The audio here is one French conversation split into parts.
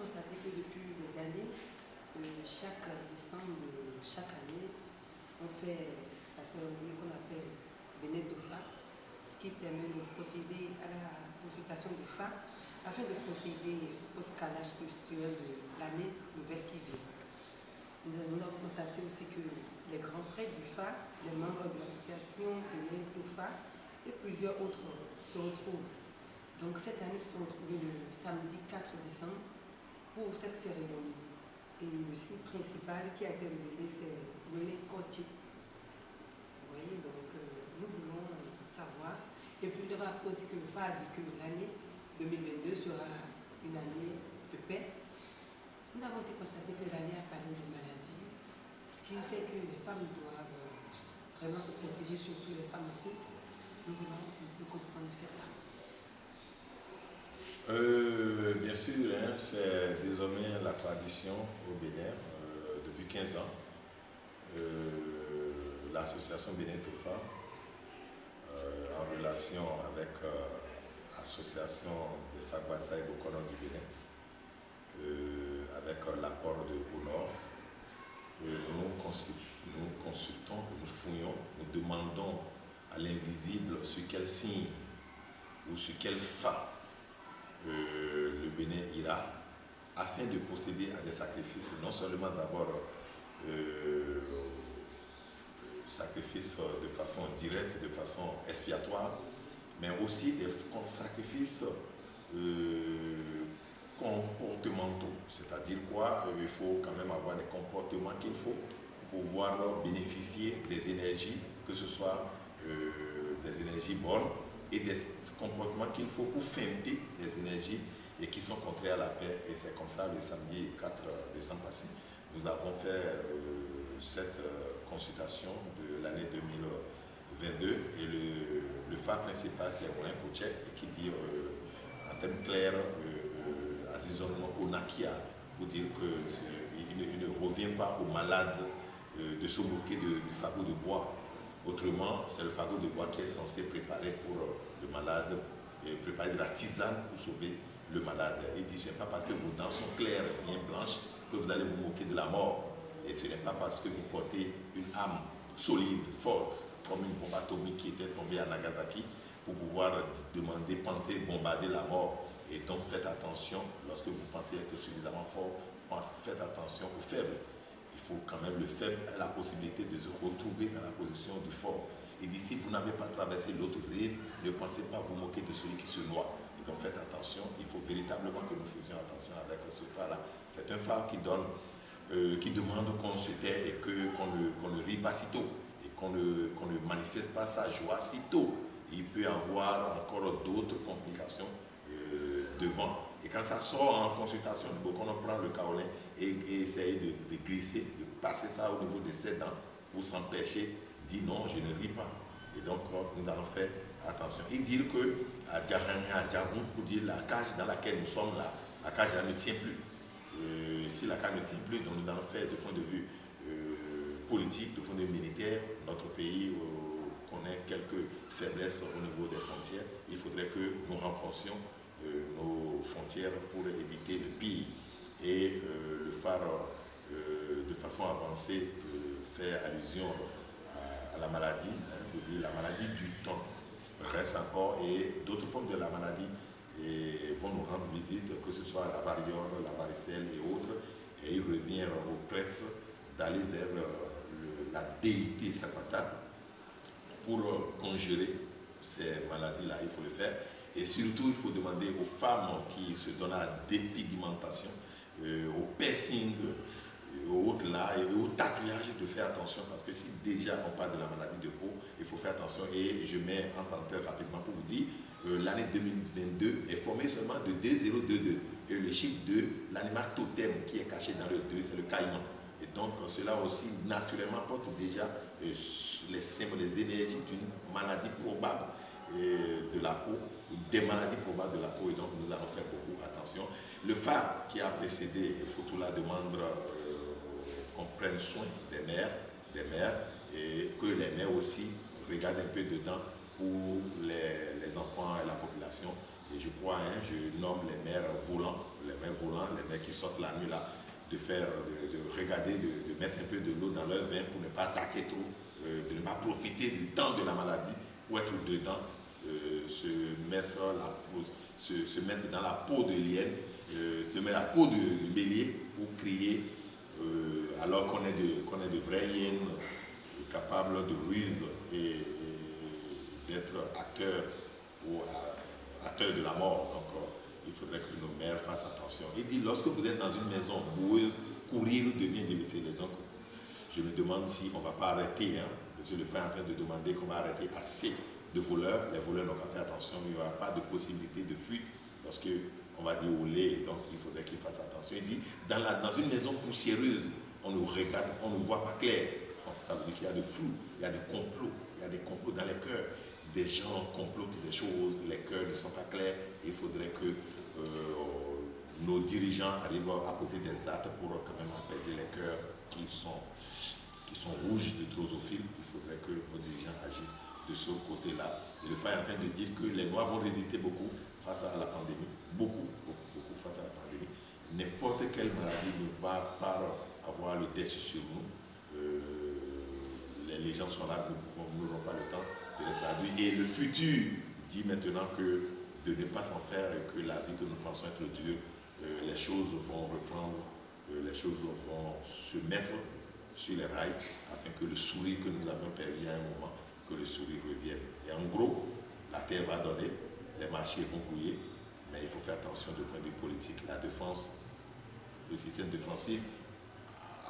constaté que depuis des années, chaque décembre de chaque année, on fait la cérémonie qu'on appelle Béné Tofa, ce qui permet de procéder à la consultation du Fa afin de procéder au scannage spirituel de l'année nouvelle qui vient. Nous avons constaté aussi que les grands prêtres du Fa, les membres de l'association Béné Tofa et plusieurs autres se retrouvent. Donc cette année, ils se sont retrouvés le samedi 4 décembre pour cette cérémonie. Et le site principal qui a été révélé, c'est René Cotier. Vous voyez, donc nous voulons savoir. Et puis nous avons appris aussi que le Fa a dit que l'année 2022 sera une année de paix. Nous avons aussi constaté que l'année a parlé de maladies, ce qui fait que les femmes doivent vraiment se protéger, surtout les femmes enceintes. Nous voulons un peu comprendre cette partie. Bien sûr, hein, c'est désormais la tradition au Bénin, depuis 15 ans. L'association Bénin Tofa, en relation avec l'association des Fagbassa et Bokono du Bénin, avec l'apport de Honor, nous consultons, nous fouillons, nous demandons à l'invisible sur quel signe ou sur quel fa le Bénin ira, afin de procéder à des sacrifices, non seulement d'abord sacrifices de façon directe, de façon expiatoire, mais aussi des sacrifices comportementaux. C'est-à-dire quoi? Il faut quand même avoir des comportements qu'il faut pour pouvoir bénéficier des énergies, que ce soit des énergies bonnes, et des comportements qu'il faut pour feinter des énergies et qui sont contraires à la paix. Et c'est comme ça, le samedi 4 décembre passé, nous avons fait cette consultation de l'année 2022 et le phare principal, c'est Romain Kouchet, qui dit en termes clairs, Azizono Konakia, pour dire qu'il ne revient pas aux malades de se moquer du fagot de bois. Autrement, c'est le fagot de bois qui est censé préparer pour le malade, et préparer de la tisane pour sauver le malade. Il dit, ce n'est pas parce que vos dents sont claires, bien blanches, que vous allez vous moquer de la mort. Et ce n'est pas parce que vous portez une âme solide, forte, comme une bombe atomique qui était tombée à Nagasaki, pour pouvoir demander, penser, bombarder la mort. Et donc faites attention, lorsque vous pensez être suffisamment fort, faites attention aux faibles. Il faut quand même le faible ait la possibilité de se retrouver dans la position du fort. Il dit, si vous n'avez pas traversé l'autre rive, ne pensez pas vous moquer de celui qui se noie. Et donc faites attention, il faut véritablement que nous faisions attention avec ce phare-là. C'est un phare qui demande qu'on se tait et qu'on ne rit pas si tôt, et qu'on ne manifeste pas sa joie si tôt. Il peut y avoir encore d'autres complications devant. Et quand ça sort en consultation, on prend le kaolin et essaye de glisser, de passer ça au niveau de ses dents pour s'empêcher, dit non, je ne ris pas. Et donc, nous allons faire attention. Et dire que, à Djavon, pour dire la cage dans laquelle nous sommes là, la cage là ne tient plus. Si la cage ne tient plus, donc nous allons faire du point de vue politique, du point de vue militaire, notre pays connaît quelques faiblesses au niveau des frontières. Il faudrait que nous renforcions nos frontières pour éviter le pire. Et le phare, de façon avancée, fait allusion à la maladie, pour dire la maladie du temps reste encore, et d'autres formes de la maladie vont nous rendre visite, que ce soit la variole, la varicelle et autres, et il revient aux prêtres d'aller vers la déité Sapata pour conjurer ces maladies-là. Il faut le faire. Et surtout, il faut demander aux femmes qui se donnent à la dépigmentation, au piercing, aux autres là, et au tatouage de faire attention, parce que si déjà on parle de la maladie de peau, il faut faire attention. Et je mets en parenthèse rapidement pour vous dire, l'année 2022 est formée seulement de 2022. Et le chiffre 2, l'animal totem qui est caché dans le 2, c'est le caïman. Et donc cela aussi naturellement porte déjà les symboles, les énergies d'une maladie probable de la peau, des maladies probables de la peau, et donc nous allons faire beaucoup attention. Le phare qui a précédé, il faut tout là demande qu'on prenne soin des mères, et que les mères aussi regardent un peu dedans pour les enfants et la population, Et je crois, je nomme les maires volants, les maires qui sortent la nuit là, de regarder, de mettre un peu de l'eau dans leur vin pour ne pas attaquer trop, de ne pas profiter du temps de la maladie pour être dedans, se mettre dans la peau de l'hyène, se mettre la peau de bélier pour crier, alors qu'on est de vraies hyènes capables de ruse et d'être acteurs de la mort. Donc, il faudrait que nos mères fassent attention. Il dit, lorsque vous êtes dans une maison boueuse, courir devient difficile. Donc, je me demande si on ne va pas arrêter. Monsieur le frère est en train de demander qu'on va arrêter assez de voleurs. Les voleurs n'ont pas fait attention. Il n'y aura pas de possibilité de fuite lorsqu'on va dire au lait. Donc, il faudrait qu'ils fassent attention. Il dit, dans une maison poussiéreuse, on nous regarde, on ne voit pas clair. Donc, ça veut dire qu'il y a de flou, il y a des complots. Il y a des complots dans les cœurs. Des gens complotent des choses, les cœurs ne sont pas clairs. Il faudrait que nos dirigeants arrivent à poser des actes pour quand même apaiser les cœurs qui sont rouges de drosophile. Il faudrait que nos dirigeants agissent de ce côté-là. Et le frère est en train de dire que les Noirs vont résister beaucoup face à la pandémie. Beaucoup face à la pandémie. N'importe quelle maladie ne va pas avoir le dessus sur nous. Les gens sont là, nous n'aurons pas le temps de les traduire. Et le futur dit maintenant que de ne pas s'en faire et que la vie que nous pensons être dure, les choses vont reprendre, les choses vont se mettre sur les rails afin que le sourire que nous avions perdu à un moment, que le sourire revienne. Et en gros, la terre va donner, les marchés vont couiller, mais il faut faire attention de point de vue politique. La défense, le système défensif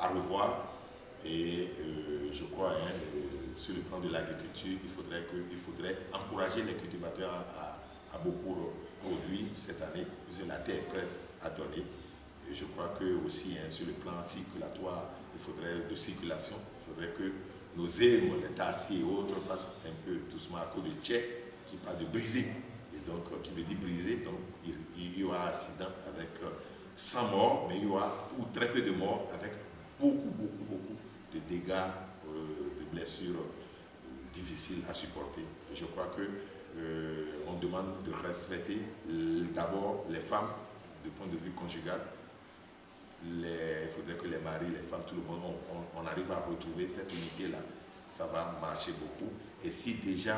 à revoir. Et je crois, sur le plan de l'agriculture, il faudrait encourager les cultivateurs à beaucoup produire cette année, parce que la terre est prête à donner. Et je crois que aussi, sur le plan circulatoire, de circulation, il faudrait que nos aires, les taxis et autres fassent un peu doucement à cause de tchèques qui parle de briser. Et donc, qui veut dire briser, donc il y aura un accident avec 100 morts, mais il y aura ou très peu de morts avec beaucoup de dégâts, de blessures difficiles à supporter. Je crois que on demande de respecter d'abord les femmes du point de vue conjugal. Il faudrait que les maris, les femmes, tout le monde, on arrive à retrouver cette unité-là. Ça va marcher beaucoup. Et si déjà,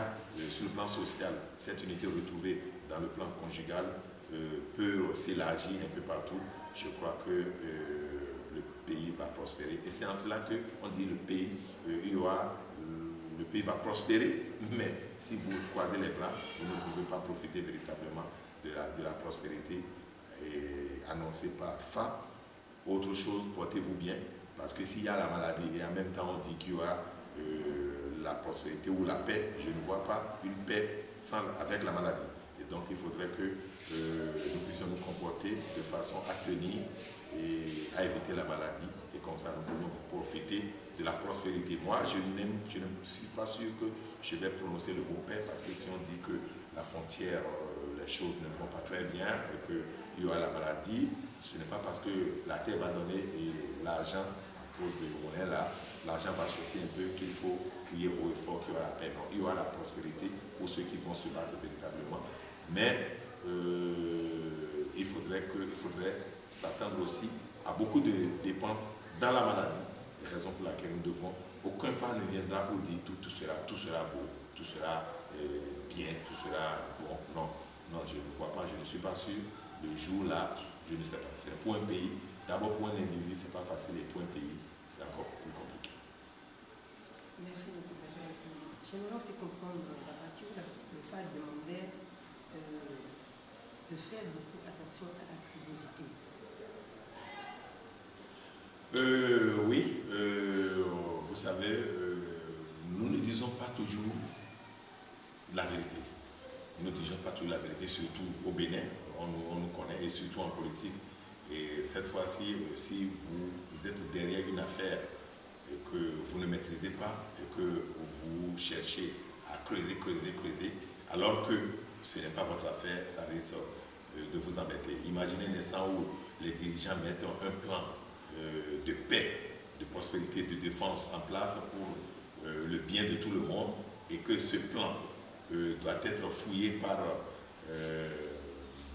sur le plan social, cette unité retrouvée dans le plan conjugal peut s'élargir un peu partout, je crois que le pays va prospérer. Et c'est en cela qu'on dit le pays va prospérer, mais si vous croisez les bras, vous ne pouvez pas profiter véritablement de la prospérité annoncée par FA. Autre chose, portez-vous bien, parce que s'il y a la maladie et en même temps on dit qu'il y aura la prospérité ou la paix, je ne vois pas une paix avec la maladie. Et donc il faudrait que nous puissions nous comporter de façon à tenir et à éviter la maladie, et comme ça nous pouvons profiter de la prospérité. Moi, je ne suis pas sûr que je vais prononcer le mot paix, parce que si on dit que la frontière, les choses ne vont pas très bien et qu'il y aura la maladie, ce n'est pas parce que la terre va donner et l'argent, à cause de on est là, l'argent va sortir un peu qu'il faut crier haut et fort qu'il y aura la paix. Non, il y aura la prospérité pour ceux qui vont se battre véritablement. Mais il faudrait s'attendre aussi à beaucoup de dépenses dans la maladie. Raison pour laquelle nous devons, aucun phare ne viendra pour dire tout sera beau, tout sera bien, tout sera bon. Non, je ne vois pas, je ne suis pas sûr. Le jour là, je ne sais pas. C'est pour un pays, d'abord pour un individu, c'est pas facile, et pour un pays, c'est encore plus compliqué. Merci beaucoup, Patrick. J'aimerais aussi comprendre la partie où le phare demandait de faire beaucoup attention à la curiosité. Oui, vous savez, nous ne disons pas toujours la vérité. Nous ne disons pas toujours la vérité, surtout au Bénin, on nous connaît, et surtout en politique. Et cette fois-ci, si vous êtes derrière une affaire et que vous ne maîtrisez pas, et que vous cherchez à creuser, alors que ce n'est pas votre affaire, ça risque de vous embêter. Imaginez un instant où les dirigeants mettent un plan de paix, de prospérité, de défense en place pour le bien de tout le monde, et que ce plan doit être fouillé par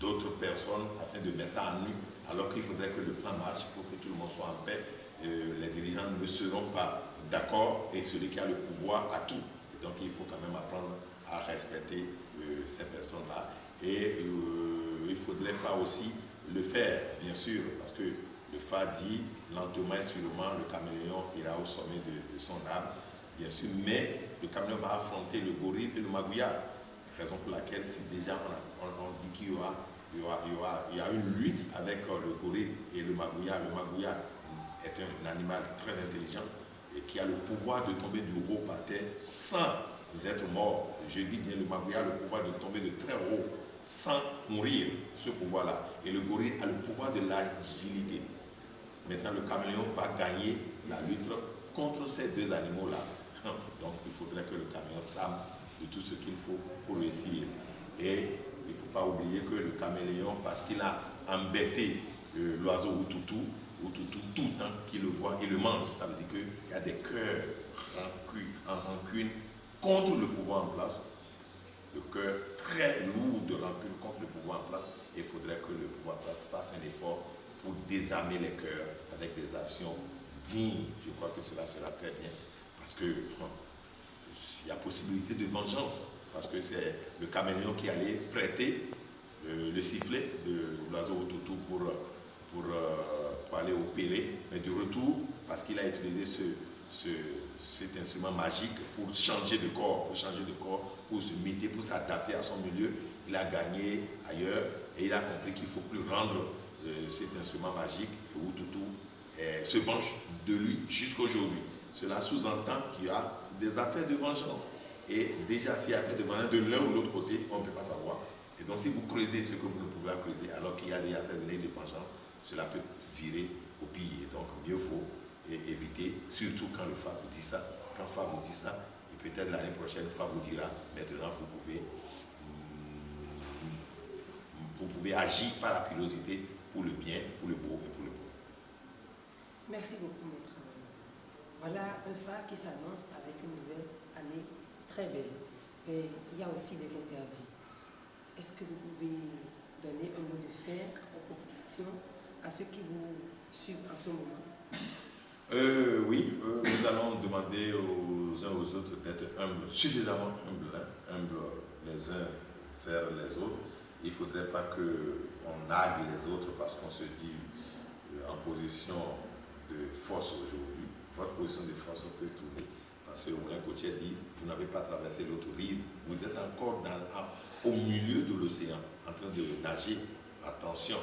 d'autres personnes afin de mettre ça en nu, alors qu'il faudrait que le plan marche pour que tout le monde soit en paix. Les dirigeants ne seront pas d'accord et celui qui a le pouvoir a tout. Et donc il faut quand même apprendre à respecter ces personnes-là. Et il ne faudrait pas aussi le faire, bien sûr, parce que le Fa dit lentement et sûrement le caméléon ira au sommet de son arbre, bien sûr, mais le caméléon va affronter le gorille et le magouillard. Raison pour laquelle, si déjà on dit qu'il y a une lutte avec le gorille et le magouillard est un animal très intelligent et qui a le pouvoir de tomber du haut par terre sans être mort. Je dis bien le magouillard a le pouvoir de tomber de très haut sans mourir, ce pouvoir-là. Et le gorille a le pouvoir de l'agilité. Maintenant, le caméléon va gagner la lutte contre ces deux animaux-là. Donc, il faudrait que le caméléon sache de tout ce qu'il faut pour réussir. Et il ne faut pas oublier que le caméléon, parce qu'il a embêté l'oiseau Outoutoutou, tout le temps qu'il le voit, il le mange. Ça veut dire qu'il y a des cœurs en rancune contre le pouvoir en place. Le cœur très lourd de rancune contre le pouvoir en place. Et il faudrait que le pouvoir en place fasse un effort pour désarmer les cœurs avec des actions dignes. Je crois que cela sera très bien. Parce que il y a possibilité de vengeance. Parce que c'est le caméléon qui allait prêter le sifflet de l'oiseau Outoutoutou pour aller opérer. Mais du retour, parce qu'il a utilisé cet instrument magique pour changer de corps, pour se miter, pour s'adapter à son milieu, il a gagné ailleurs et il a compris qu'il ne faut plus rendre cet instrument magique et Outoutoutou se venge de lui jusqu'aujourd'hui. Cela sous-entend qu'il y a des affaires de vengeance. Et déjà, s'il y a affaire de vengeance de l'un ou l'autre côté, on ne peut pas savoir. Et donc, si vous creusez ce que vous ne pouvez pas creuser, alors qu'il y a des affaires de vengeance, cela peut virer au pire. Donc, mieux vaut éviter, surtout quand le Fa vous dit ça. Quand Fa vous dit ça, et peut-être l'année prochaine, Fa vous dira, maintenant, vous pouvez agir par la curiosité pour le bien, pour le beau et pour le beau. Merci beaucoup, maître. Voilà un Fa qui s'annonce avec une nouvelle année très belle. Et il y a aussi des interdits. Est-ce que vous pouvez donner un mot de fer aux populations, à ceux qui vous suivent en ce moment? Oui, nous allons demander aux uns aux autres d'être humbles, suffisamment humbles les uns vers les autres. Il ne faudrait pas qu'on nargue les autres parce qu'on se dit en position de force aujourd'hui. Votre position de force peut tourner. Parce que Moulin Gauthier dit, vous n'avez pas traversé l'autre rive, vous êtes encore au milieu de l'océan, en train de nager. Attention,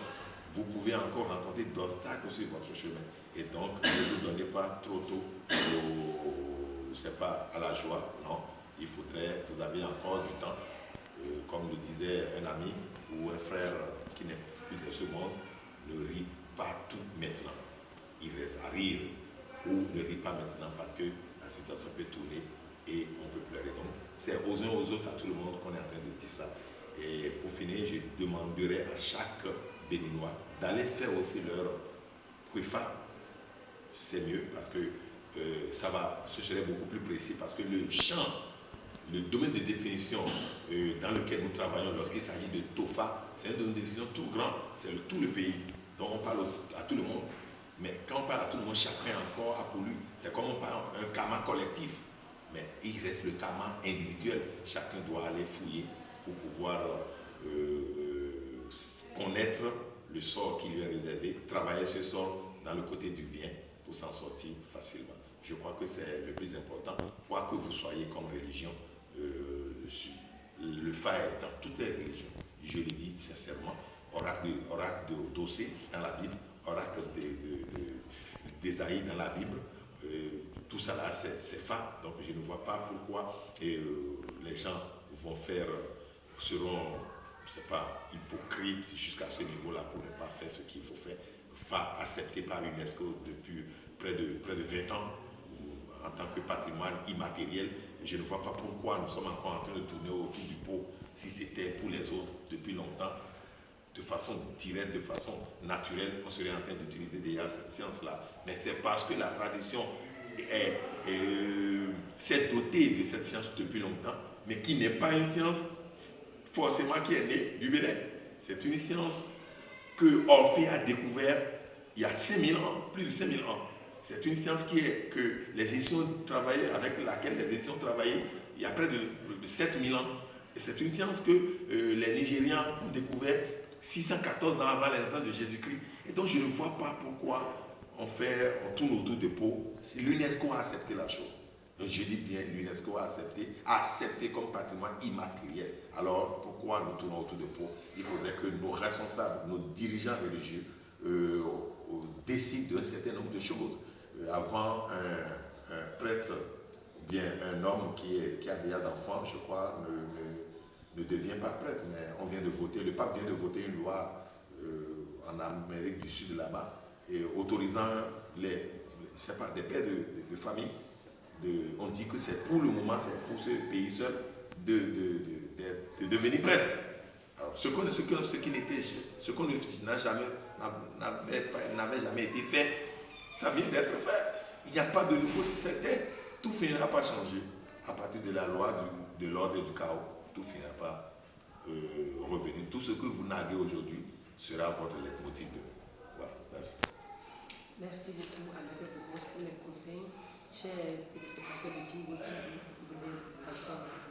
vous pouvez encore rencontrer d'obstacles sur votre chemin. Et donc, ne vous donnez pas trop tôt à la joie. Non, vous avez encore du temps. Comme le disait un ami ou un frère qui n'est plus de ce monde, ne rit pas tout maintenant. Il reste à rire. Ou ne rit pas maintenant parce que la situation peut tourner et on peut pleurer. Donc, c'est aux uns aux autres, à tout le monde qu'on est en train de dire ça. Et pour finir, je demanderai à chaque Béninois d'aller faire aussi leur préfa. C'est mieux parce que ce serait beaucoup plus précis parce que le champ, le domaine de définition dans lequel nous travaillons lorsqu'il s'agit de TOFA, c'est un domaine de définition tout grand, c'est tout le pays. Donc on parle à tout le monde. Mais quand on parle à tout le monde, chacun encore a pour lui. C'est comme on parle d'un karma collectif. Mais il reste le karma individuel. Chacun doit aller fouiller pour pouvoir connaître le sort qui lui est réservé, travailler ce sort dans le côté du bien pour s'en sortir facilement. Je crois que c'est le plus important. Quoi que vous soyez comme religion, le Fa est dans toutes les religions. Je le dis sincèrement. Oracle d'Ossée dans la Bible, oracle d'Ésaïe dans la Bible, tout ça là c'est Fa. Donc je ne vois pas pourquoi les gens seront, je sais pas, hypocrites jusqu'à ce niveau-là pour ne pas faire ce qu'il faut faire. Fa accepté par l'UNESCO depuis près de 20 ans en tant que patrimoine immatériel. Je ne vois pas pourquoi nous sommes encore en train de tourner autour du pot si c'était pour les autres depuis longtemps. De façon directe, de façon naturelle, on serait en train d'utiliser déjà cette science-là. Mais c'est parce que la tradition s'est dotée de cette science depuis longtemps, mais qui n'est pas une science forcément qui est née du Bénin. c'est une science que Orphée a découvert il y a 5000 ans, plus de 5000 ans. C'est une science avec laquelle les Égyptiens ont travaillé il y a près de 7000 ans. Et c'est une science que les Nigérians ont découvert 614 ans avant la naissance de Jésus-Christ. Et donc je ne vois pas pourquoi on tourne autour de Pau. L'UNESCO a accepté la chose. Donc je dis bien, l'UNESCO a accepté comme patrimoine immatériel. Alors pourquoi nous tournons autour de Pau? Il faudrait que nos responsables, nos dirigeants religieux décident d'un certain nombre de choses. Avant un prêtre, ou bien un homme qui a déjà d'enfants, je crois, ne devient pas prêtre, mais on vient de voter, le pape vient de voter une loi en Amérique du Sud là-bas, autorisant des pères de famille, on dit que c'est pour le moment, c'est pour ce pays seul de devenir prêtre. Alors, ce qu'on n'avait jamais été fait, ça vient d'être fait. Il n'y a pas de nouveau sur cette terre. Tout finira par changer. À partir de la loi de l'ordre du chaos, tout finira par revenir. Tout ce que vous narguez aujourd'hui sera votre leitmotiv de. Voilà, merci. Merci beaucoup à Maître Bobos pour les conseils. Chers téléspectateurs de Kingo TV, vous venez d'entendre